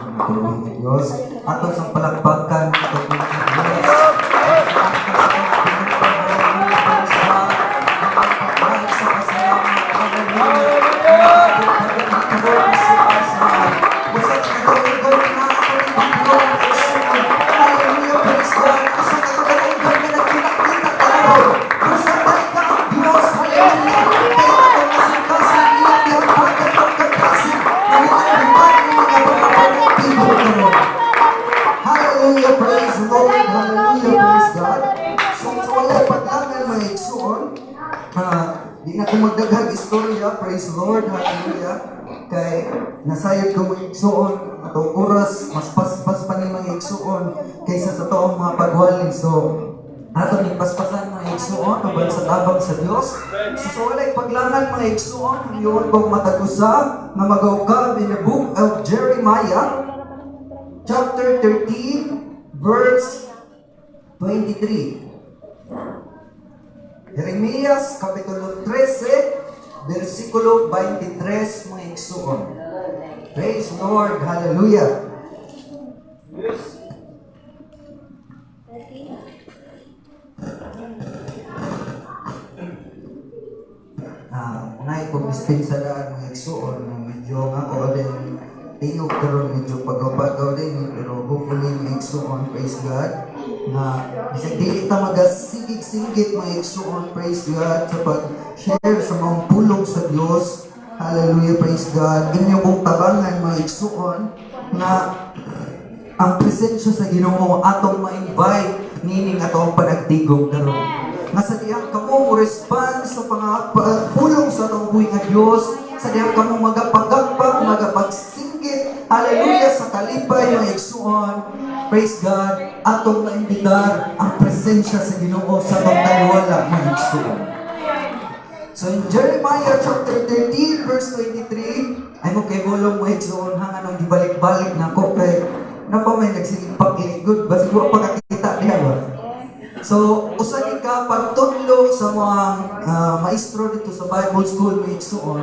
Patuloy ng Diyos. Ato sa palakpakan, patuloy ng Diyos. Hallelujah, praise the Lord. Hallelujah, praise God. So wala paglangan mga igsuon. Di na ko magdaghag istorya, praise the Lord, hallelujah. Kay nasayod ko mga igsuon, atong oras, mas paspas pa ni mga igsuon kaysa sa toong mga pagwalin. So, ato ni paspasan mga igsuon, abang sa tabang sa Dios. So wala paglangan mga igsuon, yun kong matagusa na magaukab in the book of Jeremiah, chapter 13, verse 23. Jeremias, kapitulo 13, versikulo 23, mga igsuon. Praise the Lord, hallelujah. Ngay kong dispensa daan mga igsuon, medyo nga ko din tingog karon medyo pagpagaw din, pero hopefully mga igsuon, praise God, na bisag dili ta magasigig-sigit mga igsuon, praise God, sa pag-share sa mga pulong sa Dios. Hallelujah, praise God. Inyo kong tabangan mga igsuon na ang presensya sa Ginoo atong ma-invite nining atong panagtigom karon. Nga sa diyang kamo mo respond sa pulong sa atong buhi nga Dios, sa diyang kamo magapagagpag, magapagsinggit, hallelujah, sa kalipay mga igsuon, praise God, atong naimbitar ang presensya sa Ginoo sa atong taliwala mga igsuon. So in Jeremiah chapter 13 verse 23, ay mo kay bolong mga igsuon hang anong gibalik-balik na ko kay napa may nagsigig pagligod basi wa pagkakita diha ba. So, usa ka pagtudlo sa mga maestro dito sa Bible School may igsuon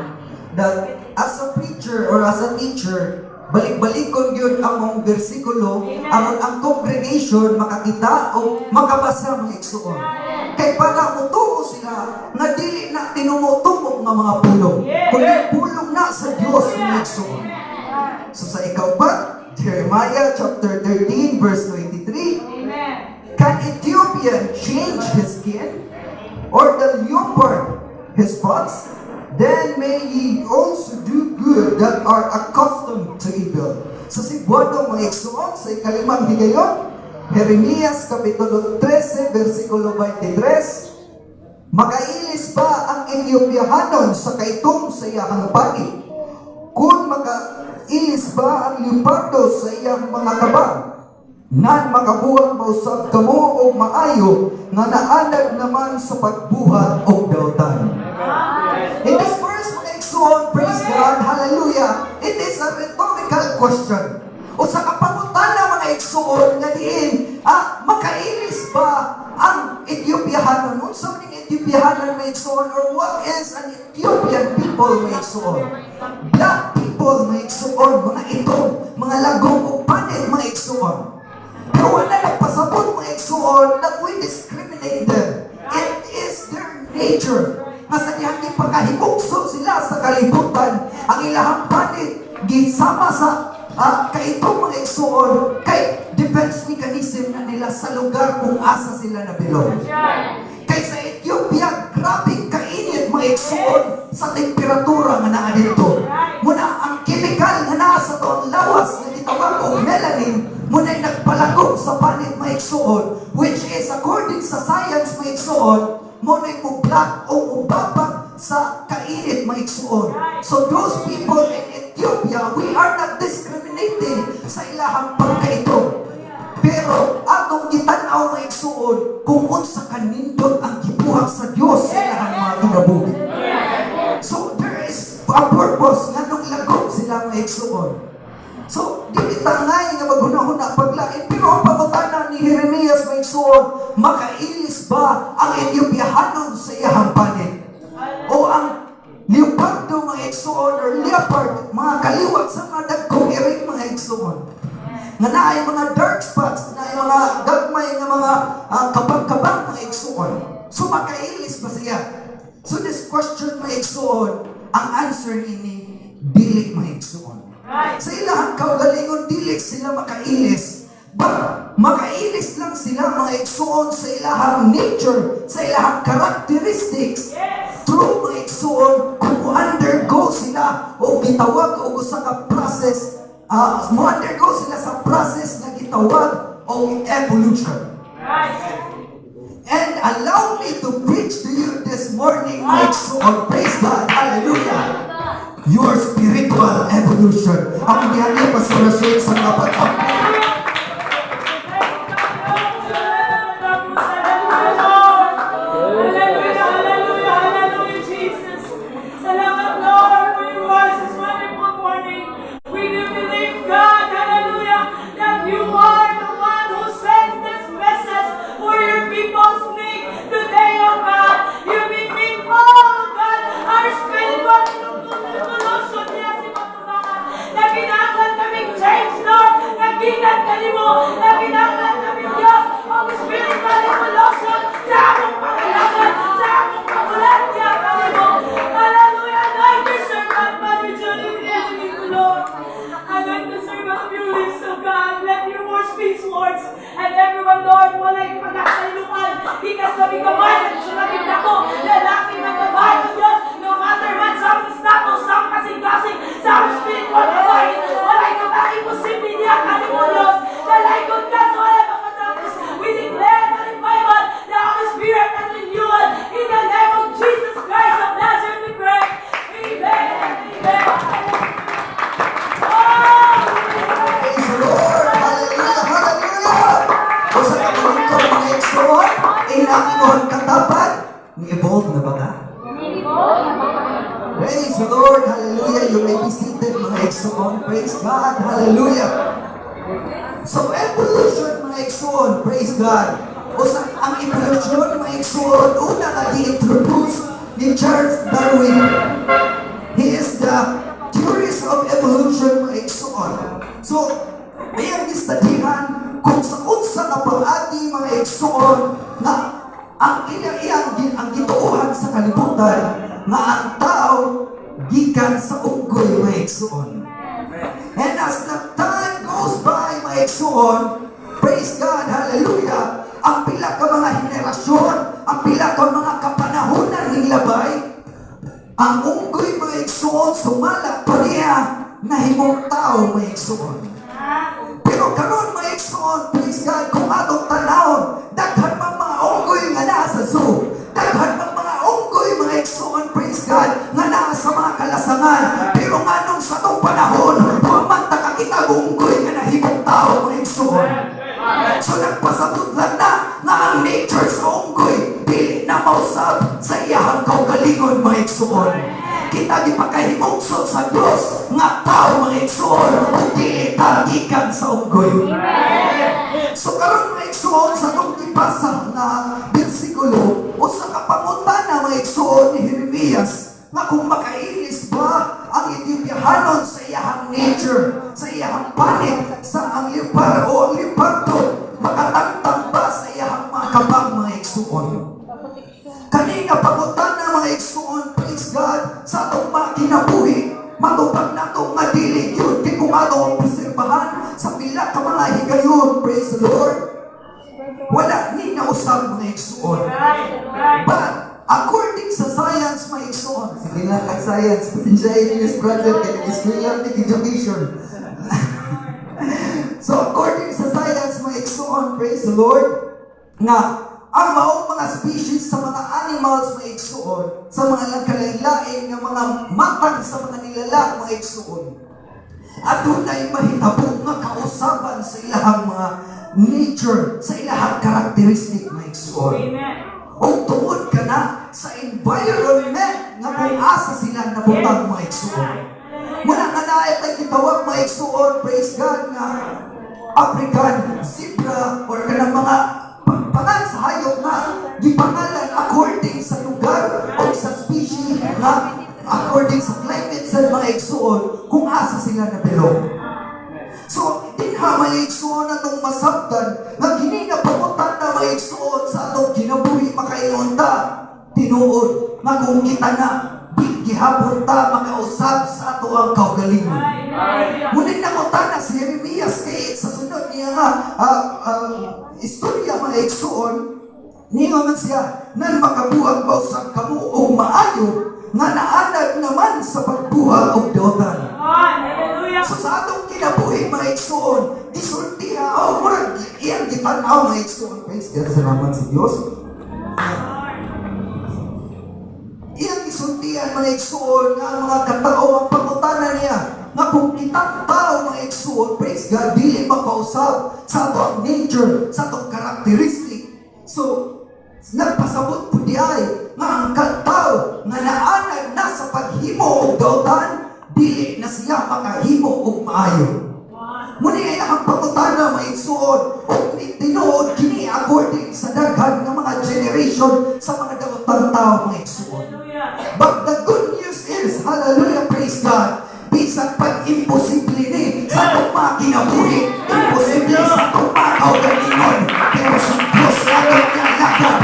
that as a preacher or as a teacher, balik-balikon yun ang mga bersikulo aron ang congregation makakita o makabasa mga igsuon. Kay para mutuo sila nga dili na tinumutumok nga mga pulong, kundi pulong na sa Dios mga igsuon. So sa ikaw pa, Jeremiah chapter 13 verse 23, can Ethiopian change his skin, or the leopard his spots? Then may ye also do good that are accustomed to evil. So si Buwado mga igsuon sa ikalimang higayon, Jeremias kapitulo 13, versikulo 23, makailis ba ang Ethiopiahanon sa kaitong sa iyang pagi? Kung makailis ba ang leopardo sa iyang mga kabang? Nan makabuhat mausap kamo o maayo nga naanad naman sa pagbuhat o dautan. In this verse, mga igsuon, praise God, hallelujah, it is a rhetorical question. O sa kapangutan na mga igsuon nga diin, makailis ba ang Ethiopiahanon? Unsa man ang Ethiopiahanon mga igsuon, or what is an Ethiopian people mga igsuon? Black people mga igsuon, mga itong, mga lagong o panit mga igsuon. Pero wala nagpasabot mga igsuon that we discriminate them. It is their nature. Nga sa diyang ipagkahigugso sila sa kalibutan, ang ilahang panit, gisama sa kaitong mga igsuon, kay defense mechanism na nila sa lugar kung asa sila nabilog. Kay sa Ethiopia, grabe kainit mga igsuon sa temperatura nga naa dito. Muna ang chemical nga naa sa toong lawas na itawag o melanin, muna'y nagpalagog sa panit mga igsuon, which is according sa science mga igsuon, muna'y black o ubabag sa kainit mga igsuon. So those people in Ethiopia, we are not discriminating sa ilahang pagkaito. Pero atong gitanaw mga igsuon kung unsa kanindot ang gibuhat sa Dios sa ilahang mga kinabuhi. So there is a purpose nga nung lagog sila mga igsuon. So, di tangay nga maghuna-huna paglain. Pero ang pangutanan ni Jeremias may igsuon, makailis ba ang Ethiopiahanon sa iyahang panit? O ang leopardo mga igsuon or leopard, mga kaliwat sa mga dagkong iring mga mga igsoon. Nga naay mga dark spots, naay mga gagmay nga mga kabang-kabang mga igsoon. So makailis ba siya? So this question mga igsoon, ang answer ini dili mga igsoon. Sa ilahang kaugalingon dili sila makailis. But makailis lang sila mga igsoon sa ilahang nature, sa ilahang characteristics. Through mga igsoon, kung undergo sila o gitawag o usa ka process, mo-undergo sila sa process na gitawag o evolution. And allow me to preach to you this morning, my soul. Praise God. Hallelujah. Your spiritual evolution. Ang diyan pa sa kapatid. And everyone, Lord, walay pagkakalilukan. Hikas na bigamay at sunagin ako. Lalaki ng babae ng Diyos. No matter what, sa status, sa kasing-kasing, sa spiritual babae. Walay ka ba imposible niya, kanimo Diyos. Lalay ko ka, so wala pa matapos. We declare the revival, the Holy Spirit and renewal. In the name of Jesus Christ of Nazareth, we pray. Amen. Amen. Praise the Lord. Hallelujah. Hallelujah. O sa kamuling ko mga igsoon, inakinoon katapat, ni-evolve na ba ka? Praise the Lord. Hallelujah. You may be seated mga igsoon. Praise God. Hallelujah. So evolution mga igsoon. Praise God. O sa ang evolution mga igsoon, una nga di-introduce ni Charles Darwin. He is the theorist of evolution mga igsoon. So, mayang istadihan kung sa unsa na pag-agi mga igsoon na ang ang gituuhan sa kalibutan na ang tao gikan sa unggoy mga igsoon. And as the time goes by mga igsoon, praise God, hallelujah, ang pila ka mga henerasyon, ang pila ka mga kapanahonan ng labay, ang unggoy mga igsoon sumala pa niya na himong tao mga igsoon. Pero karon mga igsoon, praise God, kung atong tanawon, daghan mang mga unggoy nga naa sa zoo, daghan mang mga unggoy mga igsoon, praise God, nga naa sa mga kalasangan. Pero nga nung sa itong panahon, pamanta ka kita unggoy nga nahimong tao mga igsoon. So nagpasabot lang na ang nature sa unggoy, pili na mausap sa iyahang kaugalingon mga igsoon. Kita gipakahimungsod sa Diyos nga tao mga igsoon o dili tagikan sa unggoy. So karon mga igsoon sa itong ipasa na bersikulo o sa kapangutana mga igsoon ni Jeremias nga kung makailis ba ang Ethiopiahanon sa iyahang nature, sa iyahang panit, sa ang lipar o ang lipardo, makatangtang ba sa iyahang mga kabang mga igsoon. Kanina pagutan na mga igsoon, praise God, sa atong mga kinabuhi, matupag na itong madilig yun, di kung atong obserbahan sa pila ka mga higayon, praise the Lord. Wala ni nausap mga igsoon. But, according sa science, mga igsoon, sige lang kag science, siya English project, kaya nag-eskwela ng education. So, according sa science, mga igsoon, praise the Lord, nga, ang maong mga species sa mga animals mga igsoon, sa mga nagkalailain ng mga matang sa mga nilalang mga igsoon. At doon ay mahitabo nga kausaban sa ilahang mga nature, sa ilahang karakteristik mga igsoon. O tungod ka na sa environment nga kung asa sila nabutang mga igsoon. Muna nga na ay kitawag mga igsoon, praise God, nga African zebra or kanang mga pangalan sa hayop na gipangalan according sa lugar o sa species na according sa climate sa mga igsoon kung asa sila nabilog. dinha mga igsuon atong masabtan nga kini nga pamutan na mga igsuon sa atong kinabuhi makaingon ta tinuod nga kung kita na gihapon ta makausab sa ato ang kaugalingon. Ngunit nakutan na si Jeremias kay sa sunod niya nga istorya mga igsuon niya man siya nan makabuhag ba usab kamo og maayo nga naanad naman sa pagbuhat og dotan. So sa atong kinabuhi mga igsuon, gisultiha o murag iyang gitanaw mga igsuon. Praise God sa naman sa Dios. Iyang gisultihan mga igsuon nga ang mga katao ang pangutana niya nga kung kitang tao mga igsuon, praise God, dili makausab sa atong nature, sa atong characteristic. So nagpasabot po di ay nga ang katao nga naanad na sa paghimo og dautan dili na siya makahimo og maayo. Muna ay ang pangutana mga igsuon o tinuod kini according sa daghan ng mga generation sa mga daotang tao mga igsuon. But the good news is, hallelujah, praise God, bisan pag imposible ni sa atong mga kinabuhi, imposible sa atong mga kaugalingon, pero sa Diyos sa atong nalagad,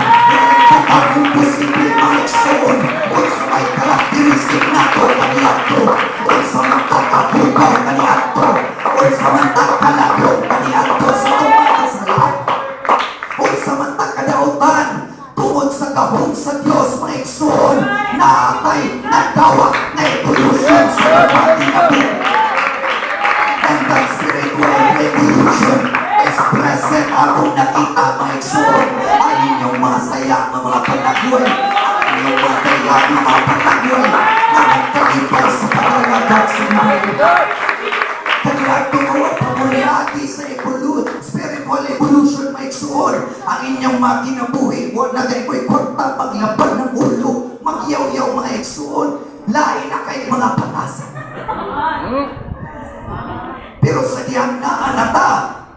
ang imposible mga igsuon, o sa may karakteristik nato kaniadto, o sa magkakabukaw kaniadto, o sa magkakalagod kaniadto sa atong mga kasalan, o sa magkakadautan, tungod sa gahom sa Diyos mga igsuon, na atay nagdawat na evolution sa mga kinabuhi. And that spiritual revolution is present akong nakita mga igsuon. Ang inyong mga saya ng mga panagway, ang inyong mga daya ng mga panagway na nagkalipay sa pangalagad sa mga kaya tungo pamuliati sa spiritual evolution mga igsuon. Ang inyong mga kinabuhi, wala kayo ko'y korta paglaban ng ulo, magyaw-yaw mga igsuon, lain na kayo mga patasan. Pero sa diyang naanata,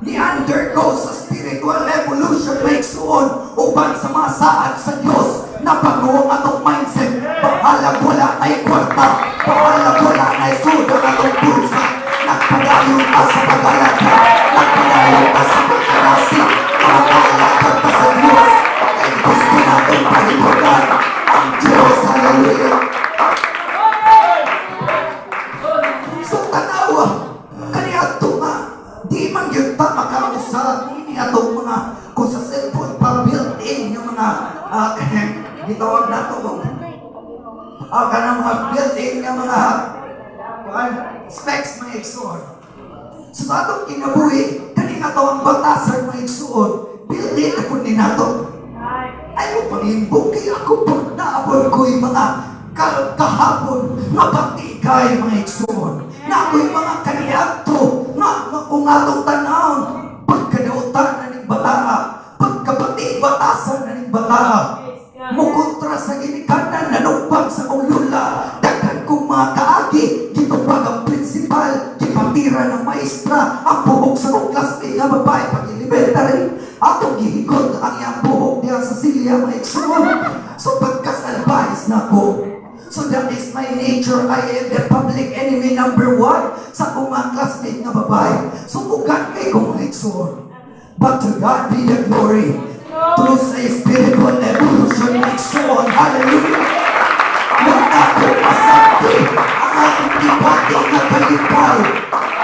ni-undergo sa spiritual evolution na igsuon upang sa mga saad sa Diyos na pag-uwang atong mindset, bahalag wala ay kwarta, bahalag wala ay suda atong bulsa, nagpadayon ka sa pag-alaga, nagpadayon ka sa pagkarasi, nagpadayon ka sa Diyos, ay gusto natin palimutan ang Diyos. Hallelujah. So tanawa, kaniadto nga, di man yun ta makausap, hindi atong mga, kung sa cellphone pa built-in yung mga, gitawag na ito, kanang mga built-in yung mga, specs mga igsuon. So sa atong kinabuhi, kaning atong batasan mga igsuon, built-in ako ni nato. Ay mo pangimbong kay ako pag naabot ko yung mga kahapon na patigay mga igsuon. Na ako yung mga kaniadto na kung atong tanawon, pagkadautan na ning bataa, pagkapatid batasan na ning bataa. Mukontra sa ginikanan na numpang sa kong lula, daghan kong mga kaagi, gitupag ang prinsipal, gipatira ng maestra, ang buhok sa kong klasme nga babae pag-elementary, atong gihigot ang iyang buhok niya sa silya mga igsuon. So pagkasalbais na ko. So that is my nature. I am the public enemy number 1 sa kong mga classmate nga babae. So kugan kay kong mga igsuon. But to God be the glory. Through sa spiritual evolution mga igsuon. Hallelujah. Muna ko masabi ang aking tibati na kalipay.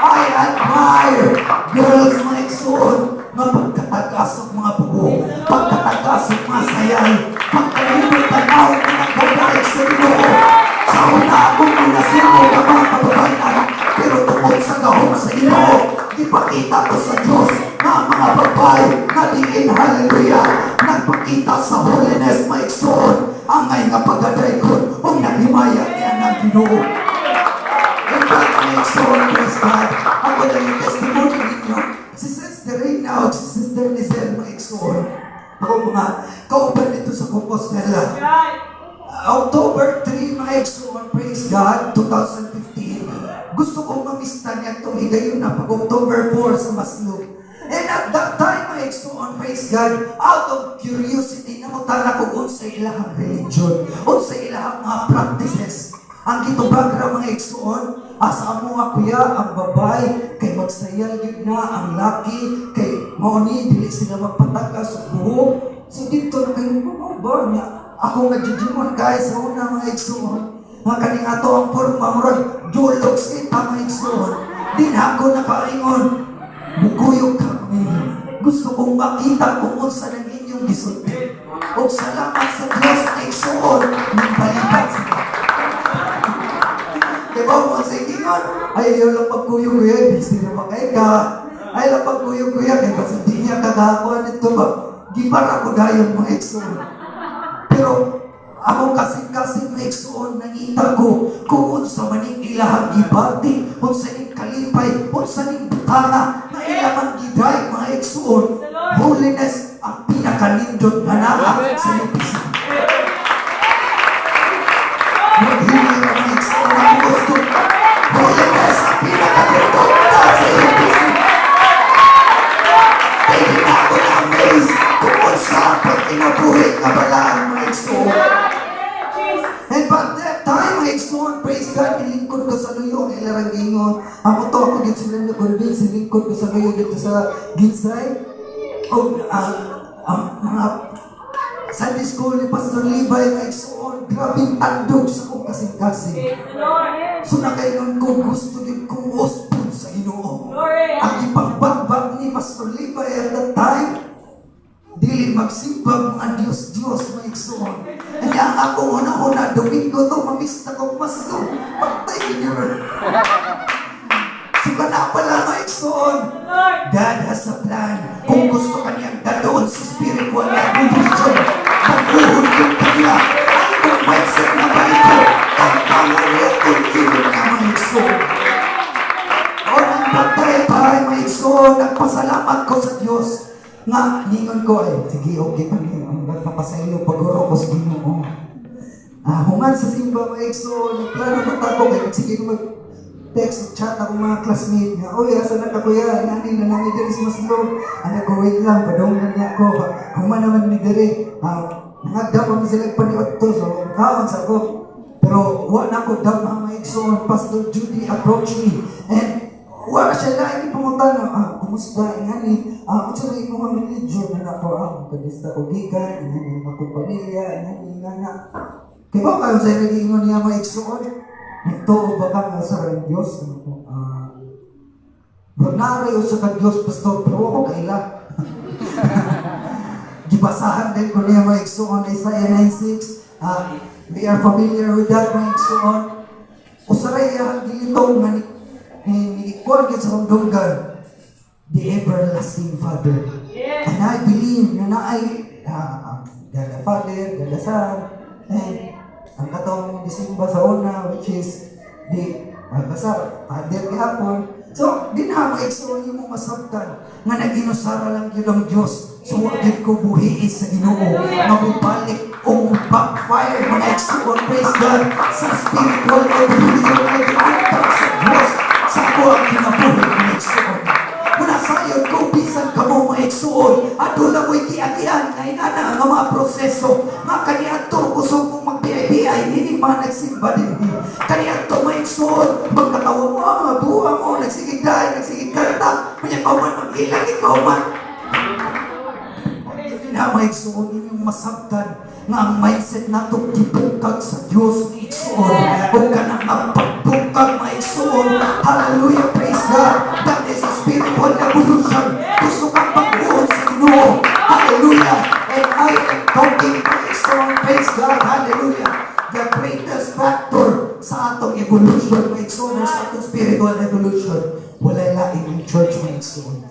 I admire girls mga igsuon nga pagkatagasok mga buhok, pagkatagasok mga sayay, pagkalipot tanaw na nagkagalit sa Ginoo. Sa una akong pinasino ka mga kababayan, pero tungkol sa gahom sa Ginoo, ipakita ko sa Diyos na ang mga babae na diin, hallelujah, nagpakita sa holiness mga igsuon, ang ngay nga pagaday ko, o nahimaya niya ng Ginoo. In fact, mga igsuon, praise God, ako na yung testimony ninyo, si Sister Reyna o si Sister Lizel mga igsuon, ako mga kauban nito sa Compostela. October 3 mga igsuon, praise God, 2015. Gusto kong mamista niya itong higayon na pag October 4 sa Maslog. And at that time mga igsuon, praise God, out of curiosity, namutala ko sa ilahang religion, sa ilahang mga practices. Ang gitubag ra mga igsuon, Asa mo nga kuya, ang babay, kay magsayal yun na, ang laki, kay mauni, dili sila magpatakas sa buhok. So dito na kayo mga ba niya. Ako nga jujumon guys, sa una mga igsoon. Mga kaning ato ang forma, murag, julog sita mga igsoon. Din ako nakaingon, bukuyog kami. Gusto kong makita kung unsa ng inyong gisulti. O salamat sa Diyos na igsoon, ng balikat sila. Diba mo sa ikingon? Ay, ayaw lang pagkuyog kuya, busy na makay ka. Ay, lang pagkuyog kuya, kaya kasi di niya kagakuan ito ba? Gipara ko dayon mga igsoon. Pero, ako kasing-kasing na igsoon, nangita ko kung unsa maning ilahang ibati, unsa ning kalipay, unsa ning butana, na ilamang giday mga igsoon. Holiness ang pinakanindot na naa sa iyong pisan. Maghili ka mga igsoon ang gusto. Holiness ang pinakanindot na sa iyong pisan. Kaya di na ako na-amaze kung unsa pag inabuhi ka balaan mga igsoon. And by that time, mga igsoon, praise God, nilingkod ko sa luyo, ilarang ingon. Ako to, ako git sila na convince, nilingkod ko sa luyo dito sa Ginsay. O, mga Sunday school ni Pastor Levi, mga igsoon, grabing tandog sa kong kasing-kasing. So nakailan ko, gusto din kong ospod sa Ginoo. Ang ipagbagbag ni Pastor Levi at that time, dili magsimbang mga Diyos-Diyos mga igsoon. Kaya ako una-una, Domingo to, mamista kong masto. Pagtay niyo. So ka na pala mga igsoon. God has a plan. Kung gusto ka niyang dadoon sa spiritual na religion, mag-uhod yung kanya. Ang kong mindset na balito, ang pangulit kung ilin na mga igsoon. O nang pagtay-tay mga igsoon, nagpasalamat ko sa Diyos. Nga, ningon ko ay, sige, okay pa niyo. Ang nagpapasaylo, pag-uro ko sa Ginoo. Hungan sa simba, mga igsoon, nagplano na tako, kaya sige mag-text, chat ako mga classmate nga, oy, asa na ka kuya, nanin na namin diri sa Maslo. Ano ko, wait lang, padungan niya ako. Human naman ni diri, nangagdaw kami sila paniot to, so, kawan sa ko. Pero, wala ko daw mga igsoon, Pastor Judy approached me, and wala siya na, hindi pumunta kumusta, ingani, sa rin ko mga religion na ako, kadista ko gikan, ingani, mga pamilya, ingani, ingana. Kaya ba kayo sa nag-iingon niya mga igsoon? Nagtuo ba ka nga sa rin Diyos? Bernari o sa ka-Diyos, Pastor, pero ako kaila. Gibasahan din ko niya mga igsoon, Isaiah 9:6. We are familiar with that mga igsoon. Usaray ang dilitong nga ikuan sa kondunggan, the everlasting Father. Yes. And I believe na naay Gada Father, Gada Son, and ang katong Disimba sa una, which is the Father gihapon. So, di na maigsoon yung mga sabtan nga nag-inusara lang yun ang Diyos. So, wagin ko buhiin sa Ginoo. Mabubalik o backfire mga igsoon, praise God, sa spiritual evolution na ginatang sa Diyos. Sa ako ang kinabuhi mga igsoon. Muna sayon ko, bisan ka mo mga igsoon, at doon mo'y kiagian na inana ang mga proseso. Mga kaniadto, gusto mong magbiay-biay, hindi mga nagsimba din. Kaniadto mga igsoon, magkatawa mo, mabuha mo, nagsigigday, nagsigigkarta, manyapaw man, mag-ilang ikaw man. Na mga igsoon, inyong masabtan nga ang mindset nato gibukag sa Diyos ni igsoon. Huwag ka nang magpagbukag mga igsoon. Hallelujah, praise God. That is a spiritual evolution. Gusto kang pag-uod sa Ginoo. Hallelujah. And I am talking to igsoon, praise God. Hallelujah. The greatest factor sa atong evolution mga igsoon, sa atong spiritual evolution, wala laing yung church mga igsoon.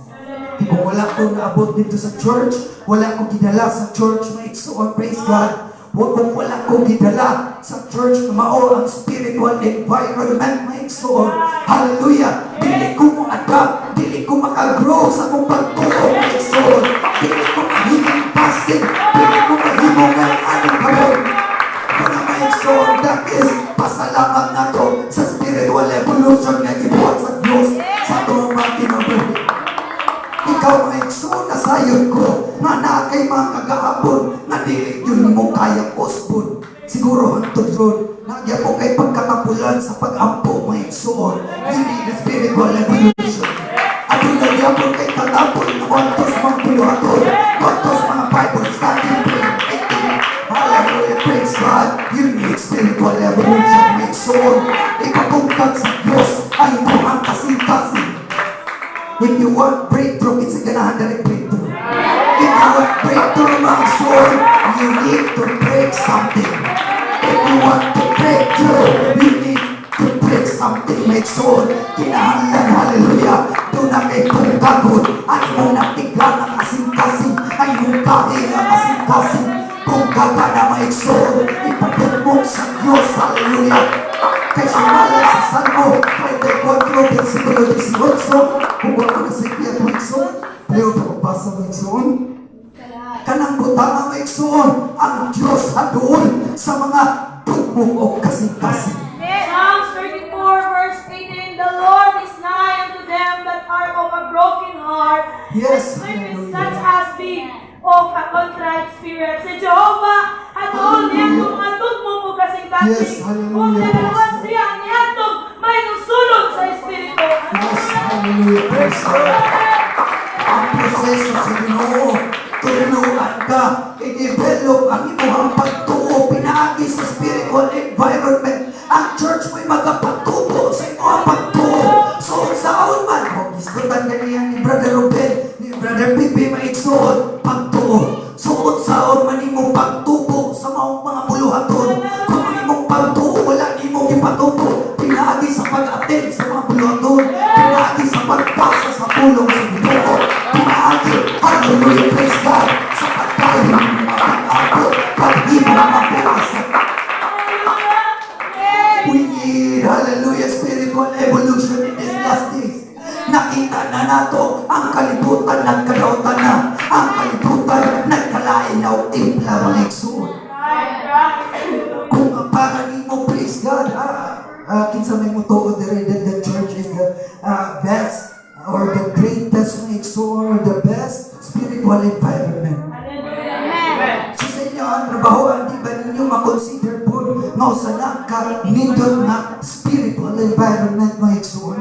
Kung wala ko naabot dito sa church, wala ko gidala sa church, mga igsoon, praise God. Kung wala ko gidala sa church, mao ang spiritual environment, mga igsoon. Hallelujah! Dili ko mo adapt, dili ko makagrow sa kong pagtuo, mga igsoon. Dili ko mahimong fasting, dili ko mahimong anong karoon. Mga igsoon, that is pasalamat na to sa spiritual evolution na gibuhat sa Diyos sa itong mga kinabuhi. Ikaw mga igsoon, nasayon ko nga nakay mga kagaabon na dili yun mo kayang osbon. Siguro hantod ron, Nagyan mo kay pagkatapulan sa pag-ampo mga igsoon. You need a spiritual evolution. At yung nagyan mo kay katapol na wantos mga puluhaton, wantos mga Bible study, hallelujah, praise God. You need spiritual evolution mga igsoon. Ipatungkag sa Diyos ay ituhang kasing-kasing. If you want breakthrough, it's a ganahan direct breakthrough. If you want breakthrough mga soul, you need to break something. If you want to break through, you need to break something, make sure. Kinahanglan, hallelujah. Doon na kay tungkagon. Ay mo natiglan ang kasing-kasing. Ay mong kahing ang kasing-kasing. Kung kaka na make sure, ipatugmok sa Diyos, hallelujah. Kay sumalan sa Salmo 34, versikulo 18. Kung wala ka sa ipiyat, make sure. Ayaw ito mabasa, make sure. Kanang butang ang maigsoon ang Diyos doon sa mga tugmok o kasing-kasing. Psalms 34 verse 18, the Lord is nigh unto them that are of a broken heart, Yes, and hallelujah. such as be of a contrite spirit. Si Jehovah doon niya itong mga tugmok o kasing-kasing. Yes, hallelujah. Kung nalawas siya, niyatong may nusulog sa Espiritu. Yes, hallelujah, praise God. Ang proseso sa Ginoo, turunuan ka, i-develop ang imong pagtuo, pinaagi sa spiritual environment. Ang church mo'y magapagtubo sa imong pagtuo. So, saan man, kung iskutan ganyan ni Brother Ruben, ni Brother Pipi, maigsoon, pagtuo. So, saan man imong pagtubo sa mga buluhaton. Kung imong pagtuo, wala imong ipatubo. Pinaagi sa pag-attend sa mga buluhaton. Pinaagi sa pagpasa sa pulong sa Ginoo. Pinaagi, hallelujah, praise God, sa pagkain ng mga pag-ako, pag-ibig ng mga pulasa. We need, hallelujah, spiritual evolution in these last days. Nakita na nato ang kalibutan nagkadautan na. Ang kalibutan nagkalain na o timpla ng igsoon. Kung para mo, praise God, kinsa may mutuo dire that the church is the best or the greatest igsoon or the best spiritual environment. So sa inyo, ang trabahoan, di ba ninyo makonsider po nga usalang ka nindot na spiritual environment mga igsoon?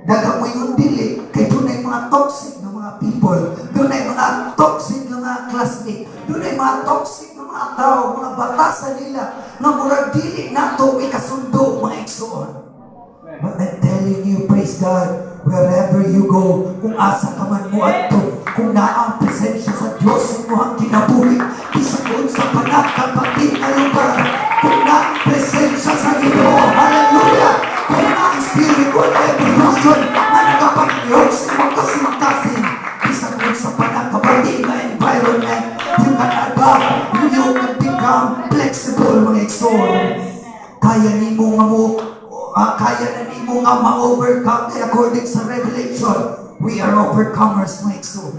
Daga mo yung dili, kay doon ay mga toxic na mga people, doon ay mga toxic na mga classmate, doon ay mga toxic na mga tao, mga batasan nila, na murag dili nato may kasundo mga igsoon. But I'm telling you, praise God, wherever you go, kung asa ka man mo ato, kung naa ang presensya sa Diyos sa mo ang kinabuhi, isagon sa panagkapatid na lugar, kung naa ang presensya sa Ginoo, hallelujah, kung naa ang spiritual evolution na nagapag-iyog sa mga kasing-kasing, isagon sa panagkapatid na environment, you can adapt, you can become flexible mga igsoon. Kaya ni mo nga mo, kaya na ni mo nga ma-overcome according sa Revelation. We are overcomers, my soul.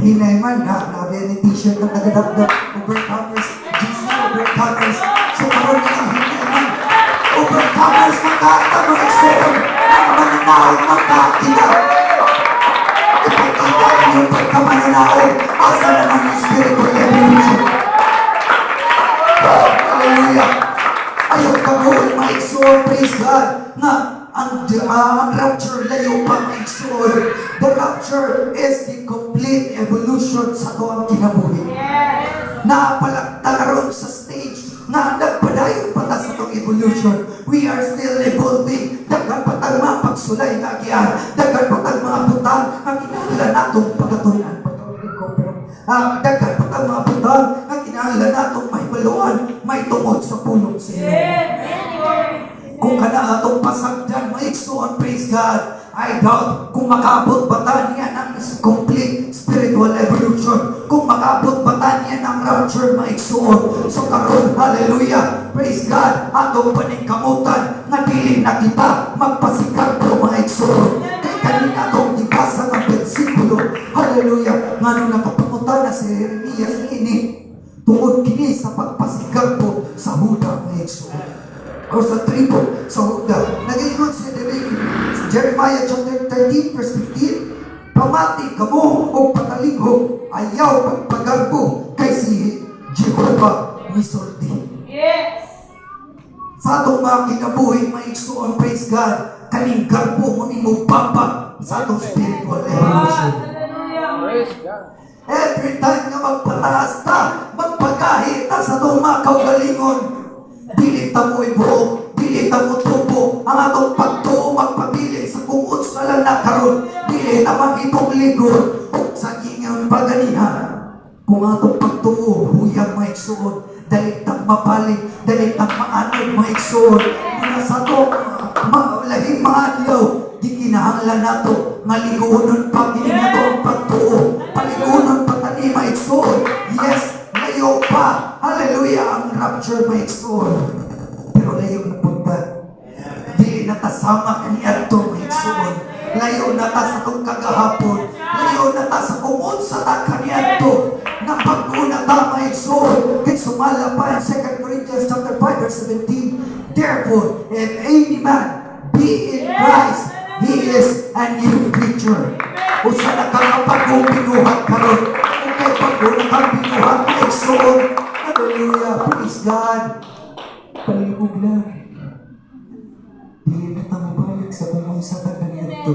Hinay man na, nabili t-shirt na nagadagdag, overcomers, GC overcomers. So karoon na yung hinay man, overcomers magkata, my soul. Ang mananahog magkakita. Ipagkita yung pagkamananahog, asa naman yung spiritual evolution. Hallelujah. Ayaw kagoon, my soul, praise God, na ang rapture layo pa, my soul. The rapture is the complete evolution sa tuwang kinabuhi. Napalagtaron sa stage na nagpadayon pa sa tuwang evolution. We are still evolving. Dagan patang mga pagsulay na agyan. Dagan patang mga butang ang kinahanglan natong pagatunan. Dagan patang mga butang ang kinahanglan natong mahibaluan, may tungod sa pulong sa iyo. Kung kana atong pasagdan, maigsoon, praise God, I doubt kung makabot ba ta niya ng complete spiritual evolution, kung makabot ba ta niya ng rapture, maigsoon. So karon, hallelujah, praise God, atong paningkamutan na dili na kita magpasikap ko, maigsoon. Kay kanina atong ibasa ng versikulo, hallelujah, nga nung nakapamutan na si Jeremias ini, tungod kini sa pagpasikap ko sa huda, maigsoon. O sa tribo, sa huda. Nag-ingon si Jeremiah chapter 13 verse 15, pamati kamo o patalingho, ayaw pagpagarbo kay si Jehovah misulti. Yes. sa atong mga kinabuhi, maigsuon, praise God, kaning garbo mo ni mo babag sa atong spiritual evolution. Praise God. Every time na magpataas ta, magpagahi ta sa atong mga kaugalingon, dili ta mo ibuhok, dili ta mo tubo, ang atong pagtuo magpabili sa kung unsa lang na karon, dili ta magitong ligod, o sa ingon paganihan. Kung atong pagtuo, huyang maigsuon, dali tang mapalig, dali tang maanod maigsuon, mula sa atong lahing mga adlaw, di kinahanglan nato, maligunon pa kini nato ang pagtuo, paligunon pa tani maigsuon. Yes, layo pa, hallelujah, ang rapture maigsuon. Pero layo na punta. Di natasama kaniya ito maigsuon. Layo na ta sa itong kagahapon. Layo na ta sa kung sa ta kaniya ito. Na pag-una ta maigsuon. Kaya sumala pa in 2 Corinthians chapter 5 verse 17. Therefore, if any man be in Christ, he is a new creature. O sa nakakapag-o binuhat karon. O kaya pag-una kang binuhat maigsuon. Hallelujah, praise God. Palibog lang. Dili na tamo balik sa kung sa taganito.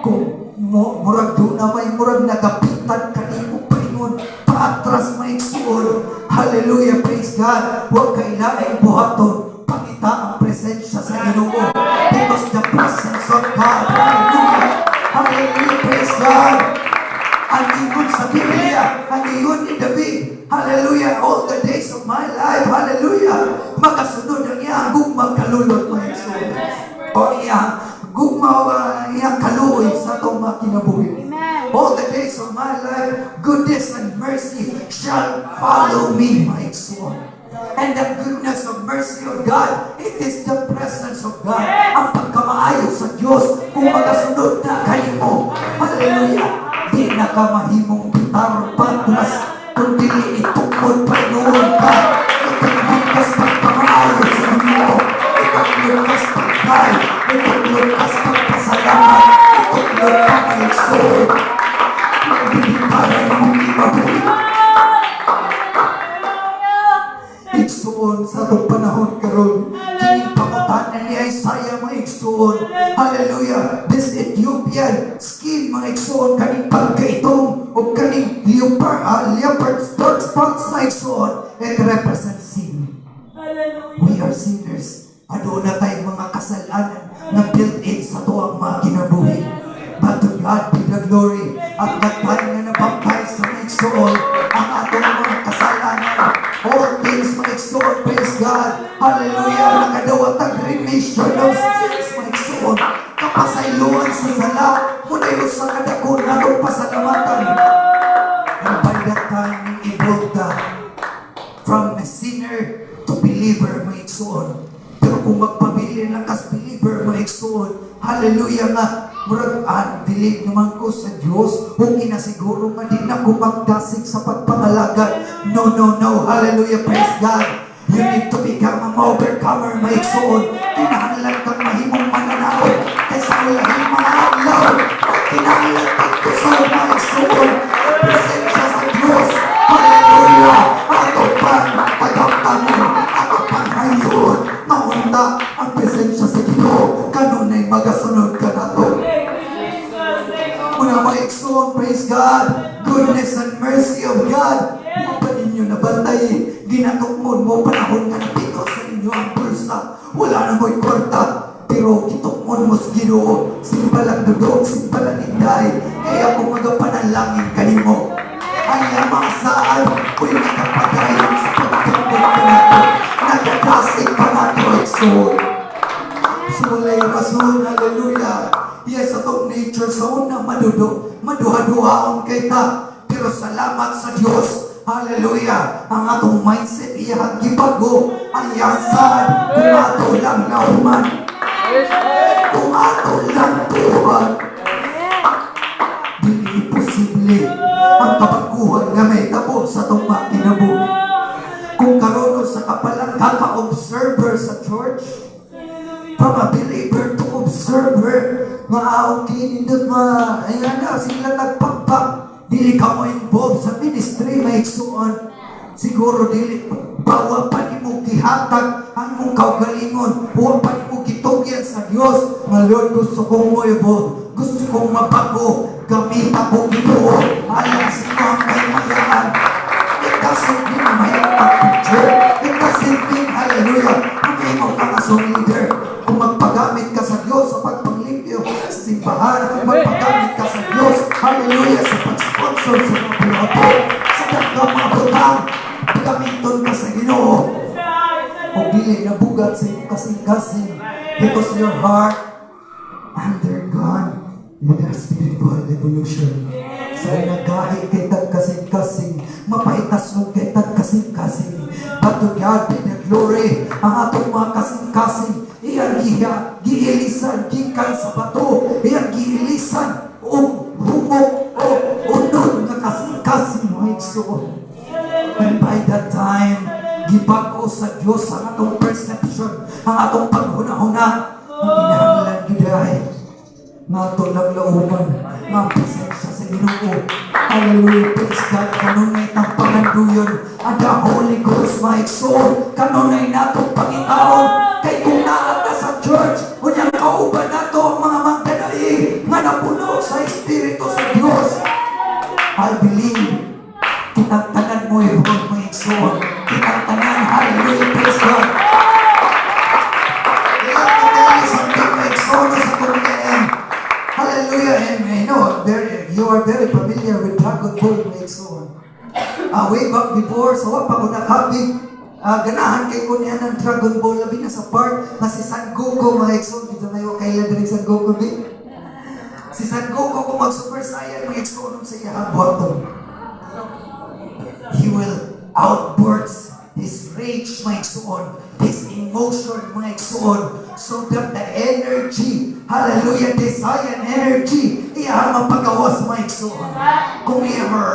Kung murag doon na may murag nagapitan kanimo paingon, paatras maigsuon. Hallelujah, praise God. Huwag kailangan buhaton. Pakita ang presensya sa Ginoo. Because the presence of God. Hallelujah. Hallelujah, praise God. Ang ingon sa Biblia, ang ingon ni David, hallelujah, all the days of my life, hallelujah, magasunod ang iyang gugmang kalulot mo Yesus. O iyang gugmang iyang kaluoy sa itong mga kinabuhi. All the days of my life, goodness and mercy shall follow me, my soul. And the goodness of mercy of God, it is the presence of God. Ang pagkamaayo sa Diyos, kung magasunod na kayo mo, hallelujah, di na ka mahimong bitar patras, kundi itukod pa noon ka. Ikaglukas pagkamaayo sa inyo. Ikaglukas pagkay. Ikaglukas pagpasalamat. Ikaglukas pag-isod. Magbibitaran mo imabuhi. Igsuon sa itong panahon karon. Kining pangutanan ni Isaiah mga igsuon. Hallelujah. This Ethiopian skin mga igsuon, kaning pagkaitong o kaning leopard spots na igsuon, it represents sin. We are sinners. Ano na tayong mga kasalanan na built-in sa tuwang mga kinabuhi. But to God be the glory. At nagtayo na nabaptize sa mga igsuon ang atong mga kasalanan. All things mga igsuon, praise God. Hallelujah. Nakadawat ang remission of sins mga igsuon. Kapasayloan sa sala. Muna yun sa kadakon na itong pasalamatan. And by that time, evolved from a sinner to believer mga igsuon. Pero kung magpabili lang kas believer mga igsuon, hallelujah nga, murag dilig naman ko sa Diyos, kung inasiguro nga di na kumagdasig sa pagpangalagad. No, no, no. Hallelujah, praise God. You need to become an overcomer, may igsuon. Kinahanglan kang mahimong mananaw kaysa walahing mga adlaw. Kinahanglan kang kusol, mga igsuon. Presensya sa Diyos. Hallelujah. Ato pang pagkaktanon, ato pang hayon. Naunta ang presensya sa Ginoo. Kanunay magasunod ka na to. Muna mga igsuon, praise God. Goodness and mercy of God. Mga pa ninyo nabantay, ginatukmon mo panahon nga napito sa inyo ang bulsa. Wala na mo'y kwarta, pero kitukmon mo sa Ginoo. Simbalang dudok, simbalang inday. Kaya kung magapanalangin kanimo, ay ang mga saan, ko'y nakapagayon sa pagtukmon ka nato. Nagkakasig pa nato, igsuon. Sulay rason, hallelujah. Yes, atong nature sa una maduha-duhaon kay ta. Pero salamat sa Diyos. Hallelujah. Ang atong mindset iyang gibago. Ayan saan, kung ato lang nauman. Kung ato lang tuhan. Dili posible ang kabaguhan nga may tabo sa itong mga kinabuhi. Kung karoon sa kapalang kaka-observer sa church, from a believer to observer, nga kinindot ayan na, sila nagpagpag. Dili ka mo involved sa ministry, may igsuon. siguro dili bawa pa ni mo gihatag ang mong kaugalingon, huwag pa ni mo gitugyan sa Dios. Nga Lord, gusto kong moibo, gusto kong mabago, gamit ako Ginoo. Alam sa mga kaimayaan. It doesn't mean may pag-picture. It doesn't mean, hallelujah, kung mo ka as leader. Kung magpagamit ka sa Diyos sa pagpanglimpyo sa simbahan, magpagamit ka sa Diyos, hallelujah, sa pag-sponsor sa mga piloto, sa dagang mga butang, gamiton ka sa Ginoo. O dili na bugat sa iyong kasing-kasing because your heart undergone the spiritual evolution. Sa nagahi kay kasing-kasing, mapaitas mo kay kasing-kasing. But to God be the glory, ang atong mga kasing-kasing, iyang giilisan, gikan sa bato, iyang giilisan, o humok, o unod nga kasing-kasing mga igsoon. And by that time, gibago sa Diyos ang atong perception, ang atong paghuna-huna, ang inahanglan gidahay, nga atong naglauman, nga ang presensya sa Ginoo. Hallelujah, praise God, kanunay ng panganduyon, ang the Holy Ghost, my soul, kanunay natong pangitaon, kay kung naata sa church, kunyang kauban nato ang mga magdanai, nga napuno sa Espiritu sa Diyos. I believe, kitang tanan mo yung mga igsoon. Kitang tanan, hallelujah, praise God. Kitang tanan, isang mga igsoon sa kumain. Hallelujah, and I know, you are very familiar with Dragon Ball, mga igsoon. Way back before, sa wapa ko nakabig, ganahan kay ko niya ng Dragon Ball, labi na sa part, na si San Goku, mga igsoon. Kita na yung kailan rin San Goku, di? Si San Goku, kung mag-super saiyan, mga igsoon, sa iya bottom. He will outburst his rage, mga igsoon, his emotion, mga igsoon, so that the energy, hallelujah, desire energy, iya mapagawas, mga igsoon. Kung ever,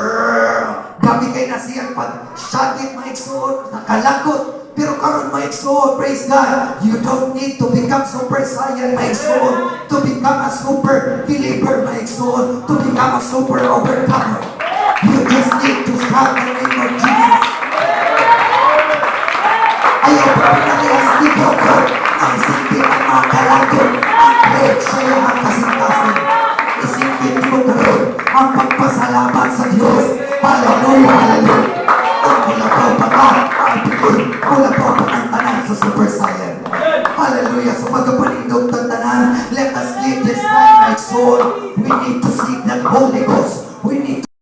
gabi kay na siyang pag-shagit, mga igsoon, nakalakot, pero karon, mga igsoon, praise God, you don't need to become super saiyan, mga igsoon, to become a super believer, mga igsoon, to become a super overcomer. You just need to shout the name of Jesus. Ayaw pa pinag-iwas dito ko ang simpi ang mga kalagot.